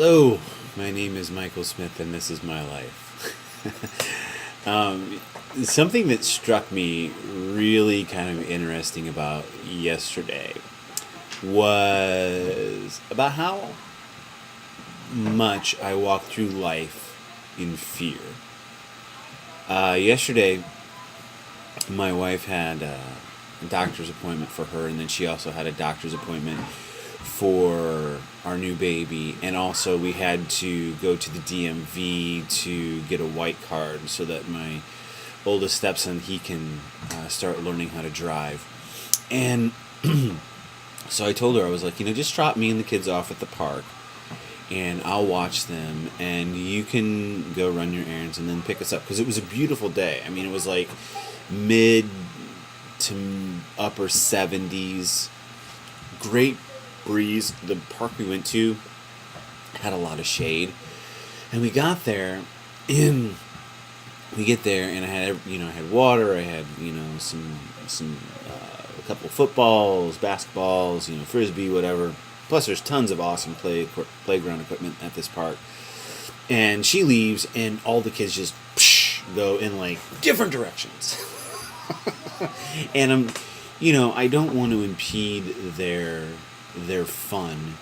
Hello, my name is Michael Smith, and this is my life. Something that struck me really kind of interesting about yesterday was about how much I walk through life in fear. Yesterday, my wife had a doctor's appointment for her, and then she also had a doctor's appointment for our new baby, and also we had to go to the DMV to get a white card so that my oldest stepson, he can start learning how to drive. And so I told her, I was like, just drop me and the kids off at the park and I'll watch them, and you can go run your errands and then pick us up, because it was a beautiful day. I mean, it was like mid to upper 70s, great breeze. The park we went to had a lot of shade, and we got there, and we get there, and I had water, I had some a couple of footballs, basketballs, frisbee, whatever. Plus, there's tons of awesome playground equipment at this park. And she leaves, and all the kids just go in like different directions. And I don't want to impede their fun,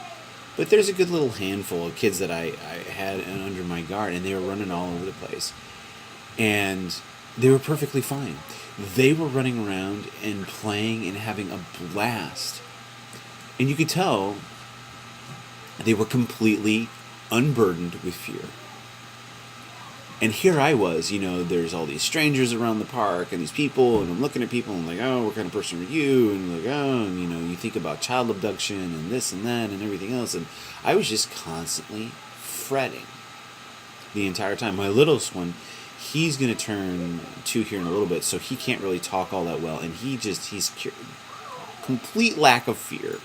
but there's a good little handful of kids that I had under my guard, and they were running all over the place, and they were perfectly fine. They were running around and playing and having a blast, and you could tell they were completely unburdened with fear. And here I was, there's all these strangers around the park and these people, and I'm looking at people and I'm like, oh, what kind of person are you? And like, oh, and, you think about child abduction and this and that and everything else. And I was just constantly fretting the entire time. My littlest one, he's going to turn 2 here in a little bit, so he can't really talk all that well. And he's complete lack of fear.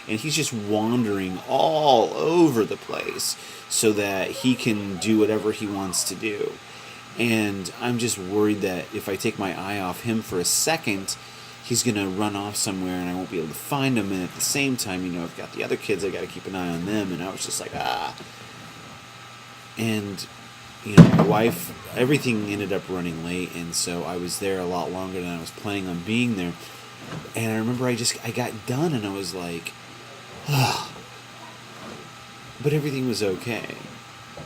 And he's just wandering all over the place so that he can do whatever he wants to do. And I'm just worried that if I take my eye off him for a second, he's going to run off somewhere and I won't be able to find him. And at the same time, I've got the other kids, I got to keep an eye on them. And I was just like, And, my wife, everything ended up running late. And so I was there a lot longer than I was planning on being there. And I remember I got done and I was like, but everything was okay.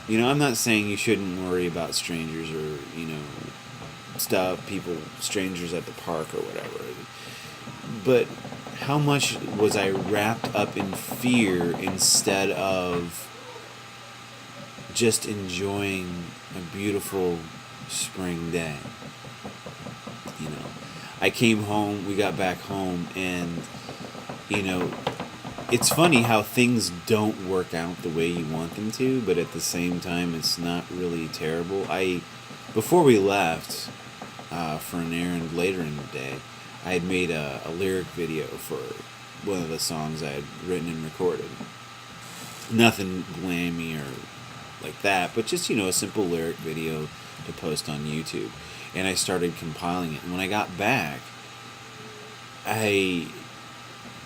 I'm not saying you shouldn't worry about strangers or, strangers at the park or whatever. But how much was I wrapped up in fear instead of just enjoying a beautiful spring day? I came home, we got back home, and, it's funny how things don't work out the way you want them to, but at the same time, it's not really terrible. Before we left for an errand later in the day, I had made a lyric video for one of the songs I had written and recorded. Nothing glammy or like that, but just, a simple lyric video to post on YouTube. And I started compiling it. And when I got back,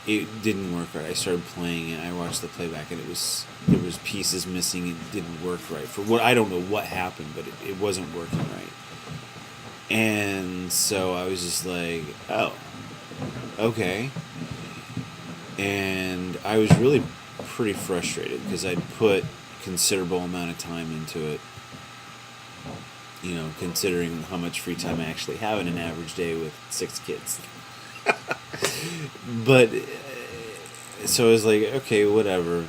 it didn't work right. I started playing it. I watched the playback, and there was pieces missing. It didn't work right. I don't know what happened, but it wasn't working right. And so I was just like, oh, okay. And I was really pretty frustrated because I'd put considerable amount of time into it. Considering how much free time I actually have in an average day with 6 kids. But, so I was like, okay, whatever.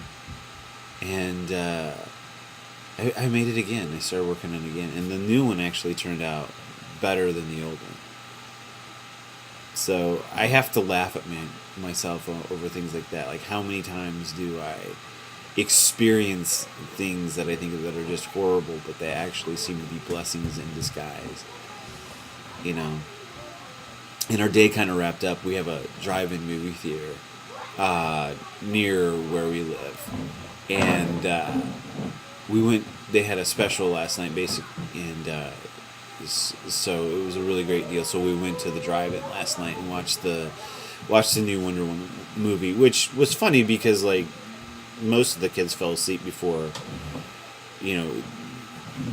And I made it again. I started working on it again. And the new one actually turned out better than the old one. So I have to laugh at myself over things like that. Like, how many times do I experience things that I think that are just horrible, but they actually seem to be blessings in disguise? And our day kind of wrapped up. We have a drive-in movie theater near where we live, and we went. They had a special last night, and so it was a really great deal. So we went to the drive-in last night and watched the new Wonder Woman movie, which was funny because, like, most of the kids fell asleep before, you know,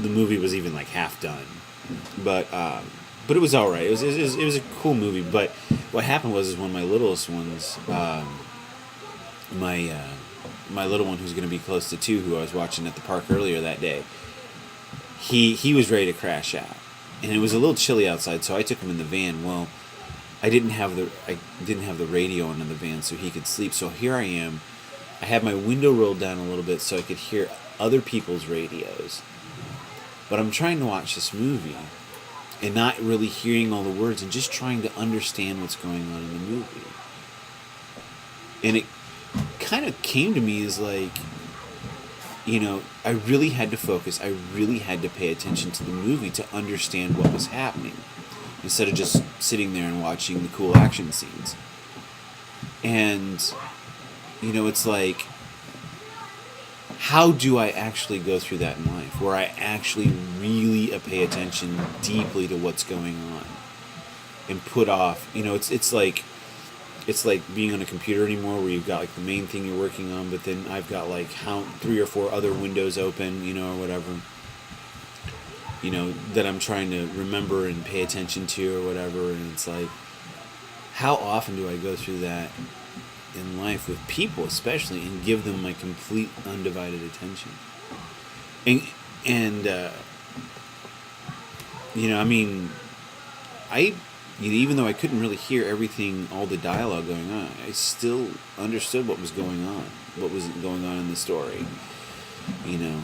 the movie was even like half done. But it was all right. It was a cool movie. But what happened was, is one of my littlest ones, my my little one who's going to be close to 2, who I was watching at the park earlier that day, he was ready to crash out, and it was a little chilly outside, so I took him in the van. Well, I didn't have the radio on in the van so he could sleep. So here I am. I had my window rolled down a little bit so I could hear other people's radios. But I'm trying to watch this movie and not really hearing all the words and just trying to understand what's going on in the movie. And it kind of came to me as like, I really had to focus. I really had to pay attention to the movie to understand what was happening, instead of just sitting there and watching the cool action scenes. And, it's like, how do I actually go through that in life, where I actually really pay attention deeply to what's going on and put off, it's like being on a computer anymore, where you've got like the main thing you're working on, but then I've got like 3 or 4 other windows open, or whatever, that I'm trying to remember and pay attention to or whatever. And it's like, how often do I go through that in life with people, especially, and give them my complete undivided attention? Even though I couldn't really hear everything, all the dialogue going on, I still understood what was going on in the story, And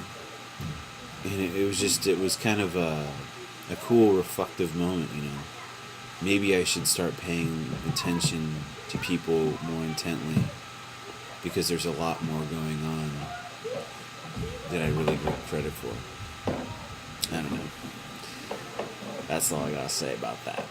it was kind of a cool, reflective moment, Maybe I should start paying attention to people more intently, because there's a lot more going on that I really give credit for. I don't know. That's all I gotta say about that.